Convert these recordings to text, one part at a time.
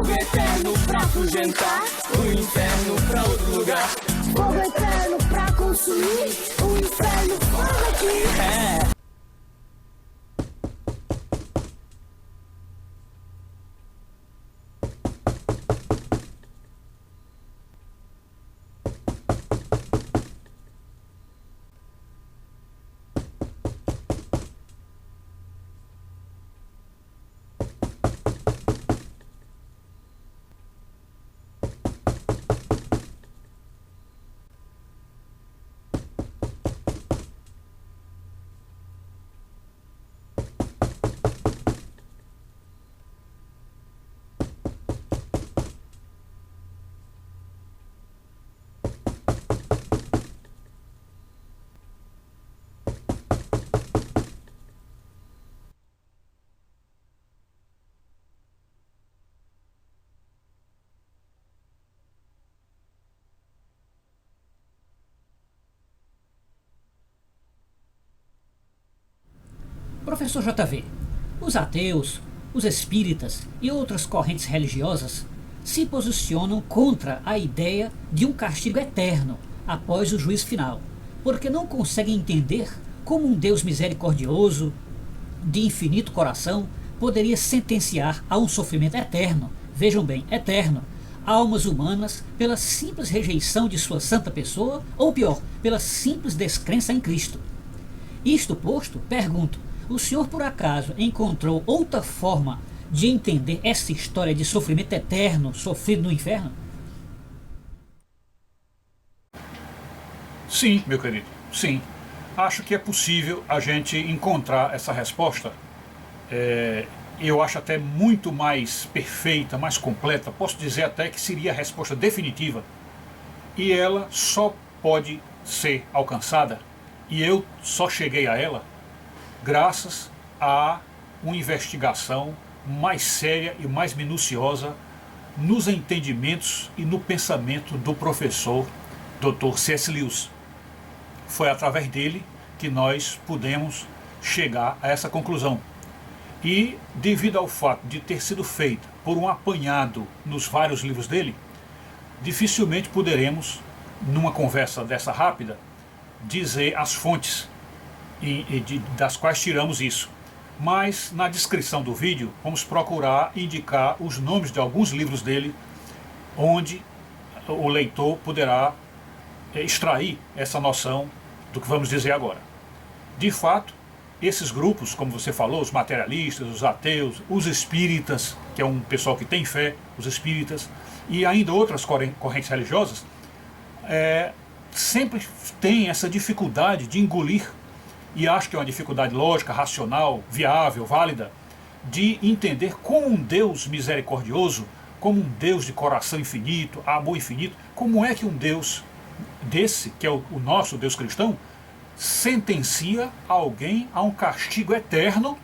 Fogo eterno pra afugentar o inferno pra outro lugar. Fogo eterno pra consumir o inferno fogo aqui. Professor JV, os ateus, os espíritas e outras correntes religiosas se posicionam contra a ideia de um castigo eterno após o juízo final, porque não conseguem entender como um Deus misericordioso, de infinito coração, poderia sentenciar a um sofrimento eterno, vejam bem, eterno, almas humanas pela simples rejeição de sua santa pessoa, ou pior, pela simples descrença em Cristo. Isto posto, pergunto, o senhor por acaso encontrou outra forma de entender essa história de sofrimento eterno sofrido no inferno? Sim, meu querido, sim. Acho que é possível a gente encontrar essa resposta. Eu acho até muito mais perfeita, mais completa. Posso dizer até que seria a resposta definitiva. E ela só pode ser alcançada, e eu só cheguei a ela graças a uma investigação mais séria e mais minuciosa nos entendimentos e no pensamento do professor Dr. C.S. Lewis. Foi através dele que nós pudemos chegar a essa conclusão. E, devido ao fato de ter sido feita por um apanhado nos vários livros dele, dificilmente poderemos, numa conversa dessa rápida, dizer as fontes das quais tiramos isso. Mas na descrição do vídeo vamos procurar indicar os nomes de alguns livros dele, onde o leitor poderá extrair essa noção do que vamos dizer agora. De fato, esses grupos, como você falou, os materialistas, os ateus, os espíritas, que é um pessoal que tem fé, os espíritas, e ainda outras correntes religiosas, sempre têm essa dificuldade de engolir, e acho que é uma dificuldade lógica, racional, viável, válida, de entender como um Deus misericordioso, como um Deus de coração infinito, amor infinito, como é que um Deus desse, que é o nosso Deus cristão, sentencia alguém a um castigo eterno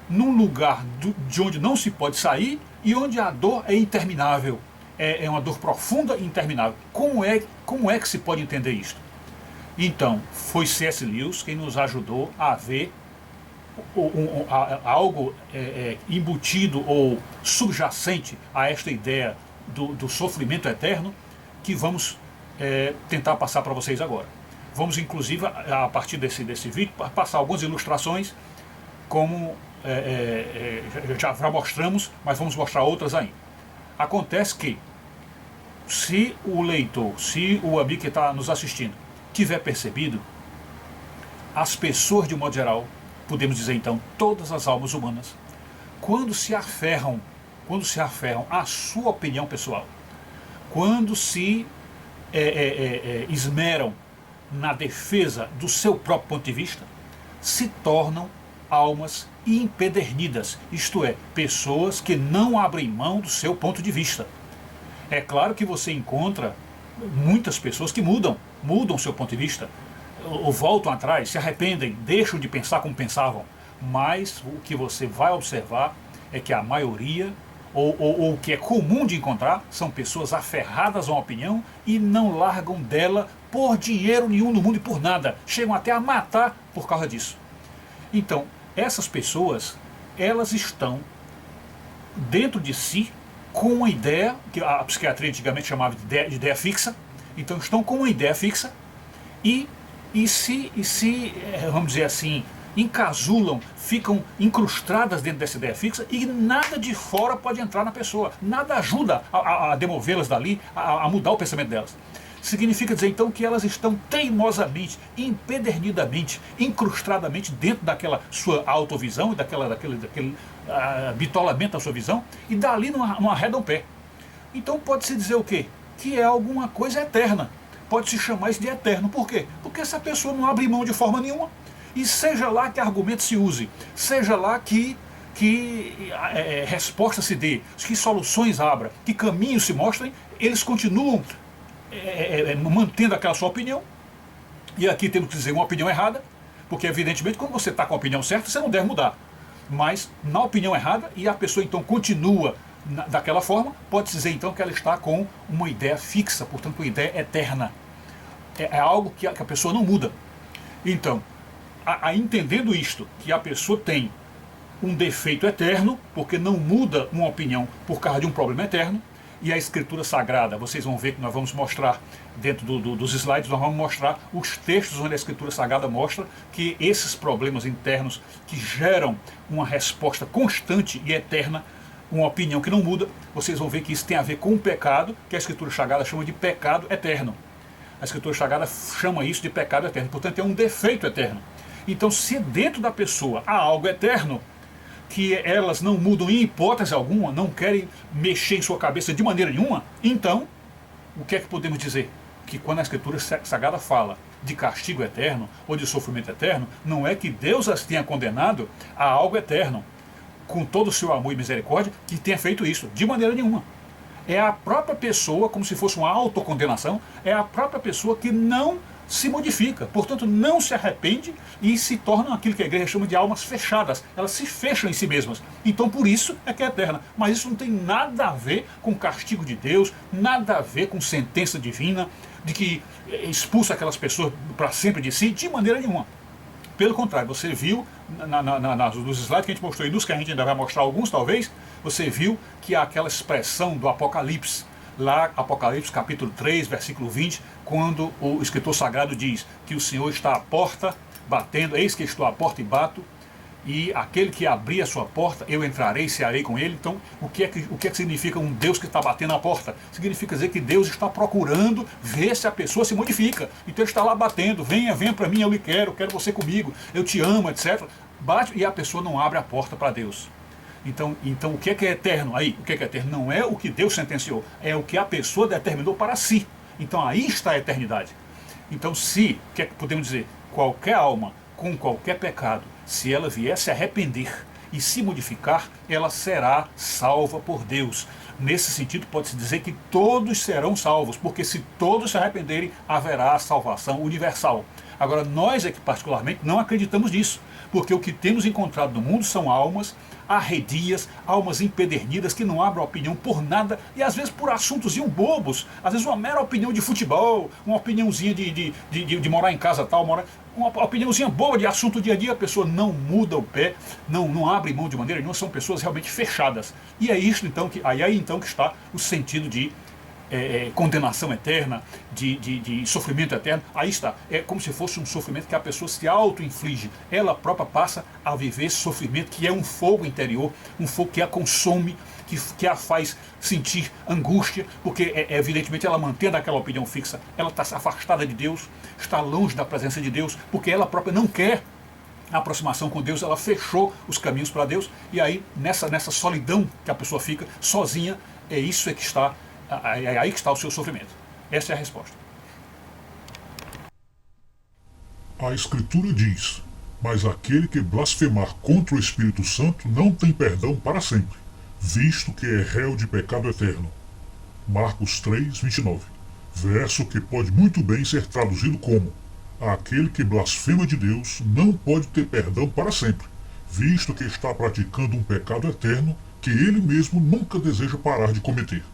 num lugar de onde não se pode sair e onde a dor é interminável, é uma dor profunda e interminável. Como é que se pode entender isto? Então, foi C.S. Lewis quem nos ajudou a ver algo embutido ou subjacente a esta ideia do sofrimento eterno, que vamos tentar passar para vocês agora. Vamos, inclusive, a partir desse vídeo, passar algumas ilustrações, como já mostramos, mas vamos mostrar outras ainda. Acontece que, se o leitor, se o amigo que está nos assistindo, tiver percebido, as pessoas, de um modo geral, podemos dizer então, todas as almas humanas, quando se aferram à sua opinião pessoal, quando se esmeram na defesa do seu próprio ponto de vista, se tornam almas empedernidas, isto é, pessoas que não abrem mão do seu ponto de vista. É claro que você encontra muitas pessoas que mudam seu ponto de vista, ou voltam atrás, se arrependem, deixam de pensar como pensavam, mas o que você vai observar é que a maioria, ou o que é comum de encontrar, são pessoas aferradas a uma opinião e não largam dela por dinheiro nenhum no mundo e por nada, chegam até a matar por causa disso. Então, essas pessoas, elas estão dentro de si com uma ideia, que a psiquiatria antigamente chamava de ideia fixa, então estão com uma ideia fixa e vamos dizer assim, encasulam, ficam incrustadas dentro dessa ideia fixa e nada de fora pode entrar na pessoa, nada ajuda a demovê-las dali, a mudar o pensamento delas. Significa dizer então que elas estão teimosamente, empedernidamente, incrustadamente dentro daquela sua autovisão e daquele bitolamento da sua visão, e dali não arredam o pé. Então pode-se dizer o quê? Que é alguma coisa eterna. Pode-se chamar isso de eterno. Por quê? Porque essa pessoa não abre mão de forma nenhuma. E seja lá que argumento se use, seja lá que resposta se dê, que soluções abra, que caminhos se mostrem, eles continuam mantendo aquela sua opinião. E aqui temos que dizer uma opinião errada, porque evidentemente quando você está com a opinião certa, você não deve mudar. Mas na opinião errada, e a pessoa então continua daquela forma, pode-se dizer então que ela está com uma ideia fixa, portanto uma ideia eterna. É algo que a pessoa não muda. Então, entendendo isto, que a pessoa tem um defeito eterno, porque não muda uma opinião por causa de um problema eterno, e a Escritura Sagrada, vocês vão ver que nós vamos mostrar dentro dos slides, nós vamos mostrar os textos onde a Escritura Sagrada mostra que esses problemas internos que geram uma resposta constante e eterna, uma opinião que não muda, vocês vão ver que isso tem a ver com o pecado, que a Escritura Sagrada chama de pecado eterno. A Escritura Sagrada chama isso de pecado eterno, portanto é um defeito eterno. Então, se dentro da pessoa há algo eterno, que elas não mudam em hipótese alguma, não querem mexer em sua cabeça de maneira nenhuma, então, o que é que podemos dizer? Que quando a Escritura Sagrada fala de castigo eterno ou de sofrimento eterno, não é que Deus as tenha condenado a algo eterno, com todo o seu amor e misericórdia, que tenha feito isso, de maneira nenhuma. É a própria pessoa, como se fosse uma autocondenação, é a própria pessoa que não se modifica, portanto não se arrepende e se tornam aquilo que a igreja chama de almas fechadas, elas se fecham em si mesmas, então por isso é que é eterna, mas isso não tem nada a ver com castigo de Deus, nada a ver com sentença divina, de que expulsa aquelas pessoas para sempre de si, de maneira nenhuma. Pelo contrário, você viu nos slides que a gente mostrou e nos que a gente ainda vai mostrar alguns talvez, você viu que há aquela expressão do Apocalipse, lá Apocalipse capítulo 3, versículo 20, quando o escritor sagrado diz que o Senhor está à porta, batendo, eis que estou à porta e bato, e aquele que abrir a sua porta, eu entrarei e cearei com ele. Então, o que é que significa um Deus que está batendo na porta? Significa dizer que Deus está procurando ver se a pessoa se modifica. Então ele está lá batendo, venha para mim, eu lhe quero você comigo, eu te amo, etc. Bate e a pessoa não abre a porta para Deus. Então o que é eterno aí? O que é eterno? Não é o que Deus sentenciou, é o que a pessoa determinou para si. Então aí está a eternidade. Então o que é que podemos dizer? Qualquer alma com qualquer pecado, se ela vier se arrepender e se modificar, ela será salva por Deus. Nesse sentido pode-se dizer que todos serão salvos, porque se todos se arrependerem, haverá salvação universal. Agora nós é que particularmente não acreditamos nisso, porque o que temos encontrado no mundo são almas arredias, almas empedernidas que não abrem opinião por nada e às vezes por assuntos bobos, às vezes uma mera opinião de futebol, uma opiniãozinha de morar em casa tal, uma opiniãozinha boa de assunto dia a dia, a pessoa não muda o pé, não abre mão de maneira nenhuma, são pessoas realmente fechadas. E é isso então que está o sentido de condenação eterna, de sofrimento eterno. Aí está, é como se fosse um sofrimento que a pessoa se auto-inflige, ela própria passa a viver esse sofrimento que é um fogo interior, um fogo que a consome, que a faz sentir angústia, porque evidentemente ela mantendo aquela opinião fixa, ela está afastada de Deus, está longe da presença de Deus, porque ela própria não quer a aproximação com Deus, ela fechou os caminhos para Deus, e aí nessa solidão que a pessoa fica sozinha, é aí que está o seu sofrimento. Essa é a resposta. A Escritura diz: mas aquele que blasfemar contra o Espírito Santo não tem perdão para sempre, visto que é réu de pecado eterno. Marcos 3, 29. Verso que pode muito bem ser traduzido como: aquele que blasfema de Deus não pode ter perdão para sempre, visto que está praticando um pecado eterno que ele mesmo nunca deseja parar de cometer.